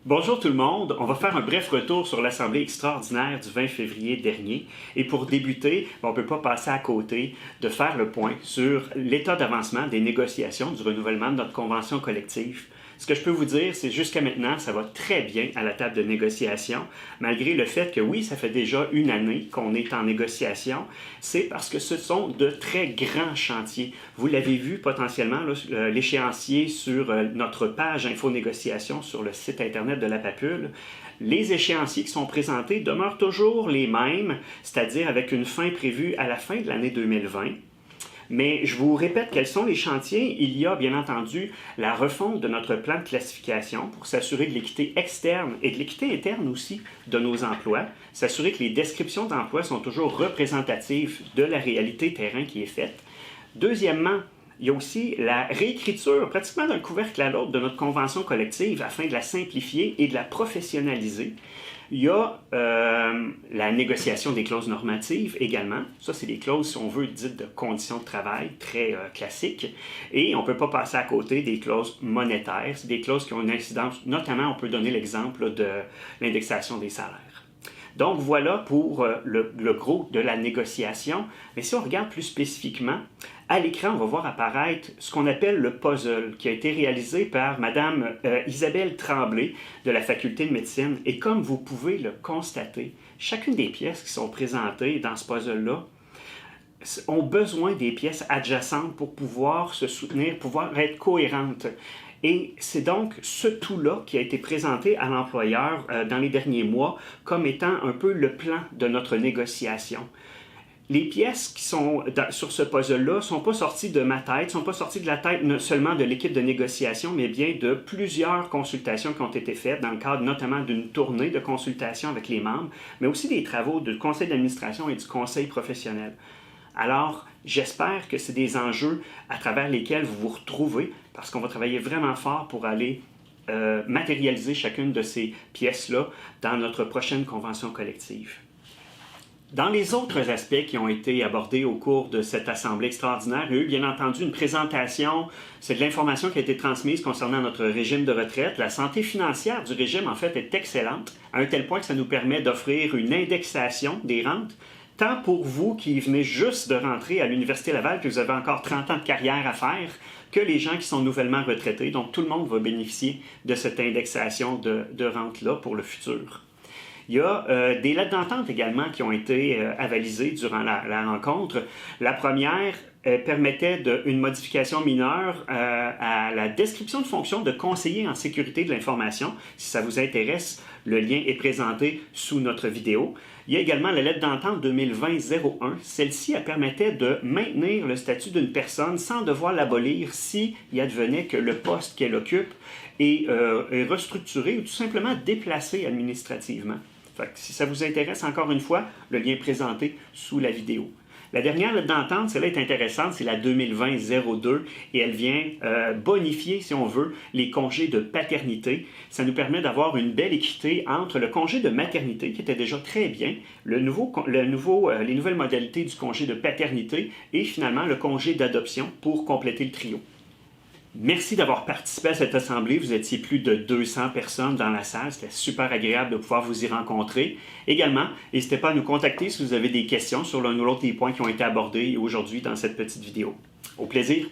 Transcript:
Bonjour tout le monde, on va faire un bref retour sur l'Assemblée extraordinaire du 20 février dernier. Et pour débuter, on ne peut pas passer à côté de faire le point sur l'état d'avancement des négociations du renouvellement de notre convention collective. Ce que je peux vous dire, c'est jusqu'à maintenant, ça va très bien à la table de négociation, malgré le fait que oui, ça fait déjà une année qu'on est en négociation. C'est parce que ce sont de très grands chantiers. Vous l'avez vu potentiellement, l'échéancier sur notre page Info-négociation sur le site Internet de la PAPUL. Les échéanciers qui sont présentés demeurent toujours les mêmes, c'est-à-dire avec une fin prévue à la fin de l'année 2020. Mais je vous répète quels sont les chantiers. Il y a bien entendu la refonte de notre plan de classification pour s'assurer de l'équité externe et de l'équité interne aussi de nos emplois, s'assurer que les descriptions d'emploi sont toujours représentatives de la réalité terrain qui est faite. Deuxièmement, il y a aussi la réécriture, pratiquement d'un couvercle à l'autre, de notre convention collective afin de la simplifier et de la professionnaliser. Il y a la négociation des clauses normatives également. Ça, c'est des clauses, si on veut, dites de conditions de travail, très classiques. Et on ne peut pas passer à côté des clauses monétaires. C'est des clauses qui ont une incidence, notamment, on peut donner l'exemple de l'indexation des salaires. Donc, voilà pour le gros de la négociation. Mais si on regarde plus spécifiquement, à l'écran, on va voir apparaître ce qu'on appelle le puzzle, qui a été réalisé par Mme Isabelle Tremblay de la Faculté de médecine. Et comme vous pouvez le constater, chacune des pièces qui sont présentées dans ce puzzle-là ont besoin des pièces adjacentes pour pouvoir se soutenir, pouvoir être cohérentes. Et c'est donc ce tout-là qui a été présenté à l'employeur dans les derniers mois comme étant un peu le plan de notre négociation. Les pièces qui sont sur ce puzzle-là ne sont pas sorties de ma tête, ne sont pas sorties de la tête seulement de l'équipe de négociation, mais bien de plusieurs consultations qui ont été faites dans le cadre notamment d'une tournée de consultation avec les membres, mais aussi des travaux du conseil d'administration et du conseil professionnel. Alors, j'espère que c'est des enjeux à travers lesquels vous vous retrouvez, parce qu'on va travailler vraiment fort pour aller matérialiser chacune de ces pièces-là dans notre prochaine convention collective. Dans les autres aspects qui ont été abordés au cours de cette assemblée extraordinaire, il y a eu bien entendu une présentation, c'est de l'information qui a été transmise concernant notre régime de retraite. La santé financière du régime, en fait, est excellente, à un tel point que ça nous permet d'offrir une indexation des rentes, tant pour vous qui venez juste de rentrer à l'Université Laval, que vous avez encore 30 ans de carrière à faire, que les gens qui sont nouvellement retraités. Donc, tout le monde va bénéficier de cette indexation de rente-là pour le futur. Il y a des lettres d'entente également qui ont été avalisées durant la rencontre. La première permettait une modification mineure à la description de fonction de conseiller en sécurité de l'information. Si ça vous intéresse, le lien est présenté sous notre vidéo. Il y a également la lettre d'entente 2020-01. Celle-ci, elle permettait de maintenir le statut d'une personne sans devoir l'abolir s'il advenait que le poste qu'elle occupe est restructuré ou tout simplement déplacé administrativement. Fait que si ça vous intéresse, encore une fois, le lien est présenté sous la vidéo. La dernière lettre d'entente, celle-là est intéressante, c'est la 2020-02 et elle vient bonifier, si on veut, les congés de paternité. Ça nous permet d'avoir une belle équité entre le congé de maternité, qui était déjà très bien, les nouvelles modalités du congé de paternité et finalement le congé d'adoption pour compléter le trio. Merci d'avoir participé à cette assemblée. Vous étiez plus de 200 personnes dans la salle. C'était super agréable de pouvoir vous y rencontrer. Également, n'hésitez pas à nous contacter si vous avez des questions sur l'un ou l'autre des points qui ont été abordés aujourd'hui dans cette petite vidéo. Au plaisir!